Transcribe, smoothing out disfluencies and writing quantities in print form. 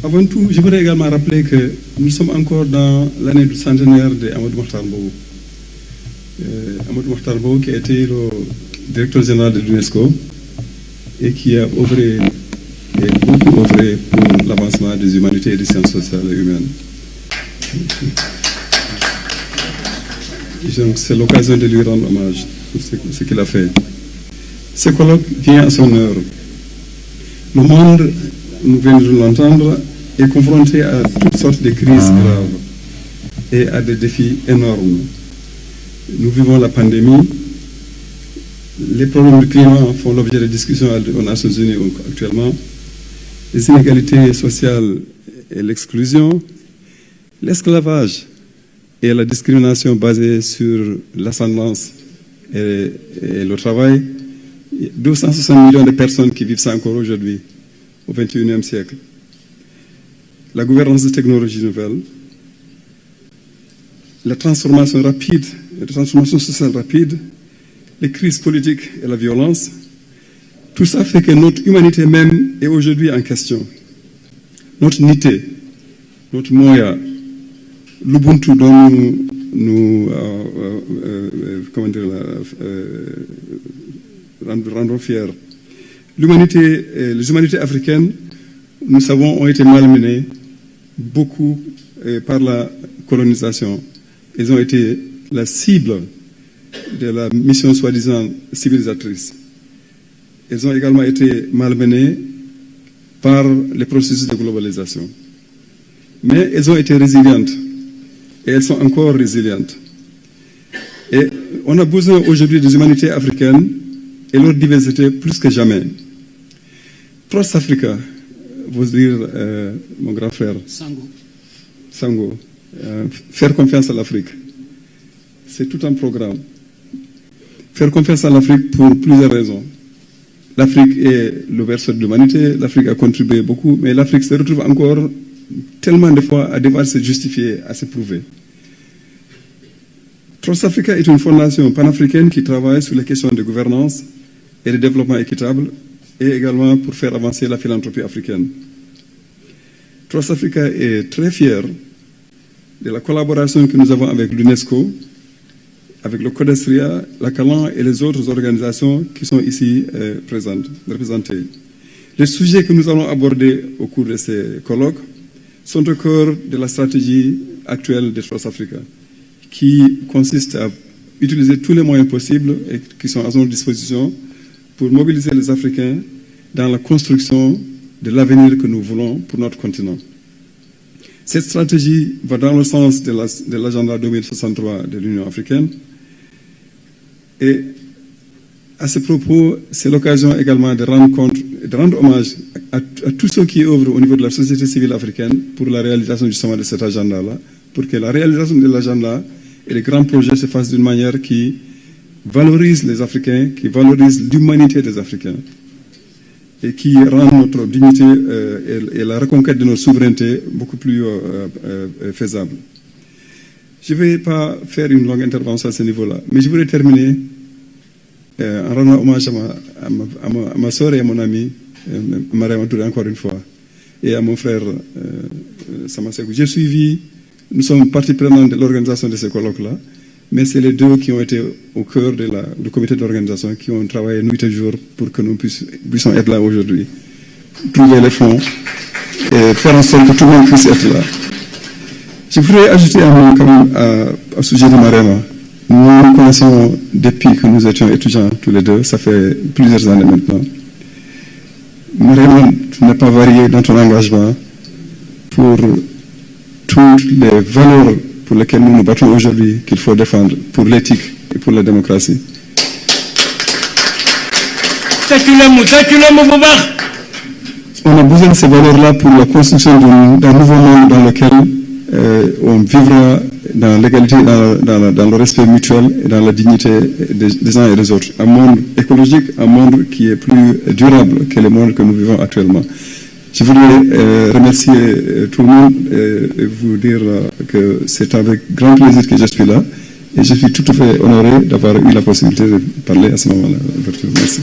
Avant tout, je voudrais également rappeler que nous sommes encore dans l'année du centenaire d'Amadou Mahtar Mbow. Amadou Mahtar Mbow qui a été le directeur général de l'UNESCO et qui a œuvré et beaucoup œuvré pour l'avancement des humanités et des sciences sociales et humaines. Donc c'est l'occasion de lui rendre hommage pour ce qu'il a fait. Ce colloque vient à son heure. Le monde, nous venons de l'entendre, est confronté à toutes sortes de crises graves et à des défis énormes. Nous vivons la pandémie. Les problèmes du climat font l'objet de discussions aux Nations Unies actuellement. Les inégalités sociales et l'exclusion, l'esclavage et la discrimination basée sur l'ascendance et le travail. 260 millions de personnes qui vivent ça encore aujourd'hui, au XXIe siècle. La gouvernance des technologies nouvelles, la transformation rapide, la transformation sociale rapide, les crises politiques et la violence, tout ça fait que notre humanité même est aujourd'hui en question. Notre nité, notre moya, l'Ubuntu dont nous rendons fiers. L'humanité, les humanités africaines, nous savons, ont été malmenées beaucoup par la colonisation. Ils ont été la cible de la mission soi-disant civilisatrice. Elles ont également été malmenées par les processus de globalisation. Mais elles ont été résilientes et elles sont encore résilientes. Et on a besoin aujourd'hui des humanités africaines et leur diversité plus que jamais. Trust Africa, vous dire mon grand frère Sango, faire confiance à l'Afrique, c'est tout un programme. Faire confiance à l'Afrique pour plusieurs raisons. L'Afrique est le berceau de l'humanité, l'Afrique a contribué beaucoup, mais l'Afrique se retrouve encore tellement de fois à devoir se justifier, à se prouver. Trust Africa est une fondation panafricaine qui travaille sur les questions de gouvernance et de développement équitable et également pour faire avancer la philanthropie africaine. Trust Africa est très fier de la collaboration que nous avons avec l'UNESCO, avec le CODESRIA, la CALAN et les autres organisations qui sont ici représentées. Les sujets que nous allons aborder au cours de ces colloques sont au cœur de la stratégie actuelle de Trust Africa, qui consiste à utiliser tous les moyens possibles et qui sont à notre disposition pour mobiliser les Africains dans la construction de l'avenir que nous voulons pour notre continent. Cette stratégie va dans le sens de l'agenda 2063 de l'Union africaine. Et à ce propos, c'est l'occasion également de rendre hommage à tous ceux qui œuvrent au niveau de la société civile africaine pour la réalisation justement de cet agenda-là, pour que la réalisation de l'agenda et les grands projets se fassent d'une manière qui valorise les Africains, qui valorise l'humanité des Africains et qui rend notre dignité et la reconquête de notre souveraineté beaucoup plus faisable. Je ne vais pas faire une longue intervention à ce niveau-là, mais je voudrais terminer en rendant hommage à ma soeur et à mon ami, Mariama Touré, encore une fois, et à mon frère Samasekou. J'ai suivi, nous sommes partie prenante de l'organisation de ce colloque-là, mais c'est les deux qui ont été au cœur du comité d'organisation, qui ont travaillé nuit et jour pour que nous puissions être là aujourd'hui, trouver les fonds et faire en sorte que tout le monde puisse être là. Je voudrais ajouter un mot quand même au sujet de Mariama. Nous nous connaissons depuis que nous étions étudiants tous les deux, ça fait plusieurs années maintenant. Mariama, tu n'as pas varié dans ton engagement pour toutes les valeurs pour lesquelles nous nous battons aujourd'hui, qu'il faut défendre, pour l'éthique et pour la démocratie. On a besoin de ces valeurs-là pour la construction d'un nouveau monde dans lequel on vivra dans l'égalité, dans le respect mutuel et dans la dignité des uns et des autres. Un monde écologique, un monde qui est plus durable que le monde que nous vivons actuellement. Je voulais remercier tout le monde et vous dire que c'est avec grand plaisir que je suis là et je suis tout à fait honoré d'avoir eu la possibilité de parler à ce moment-là. Merci.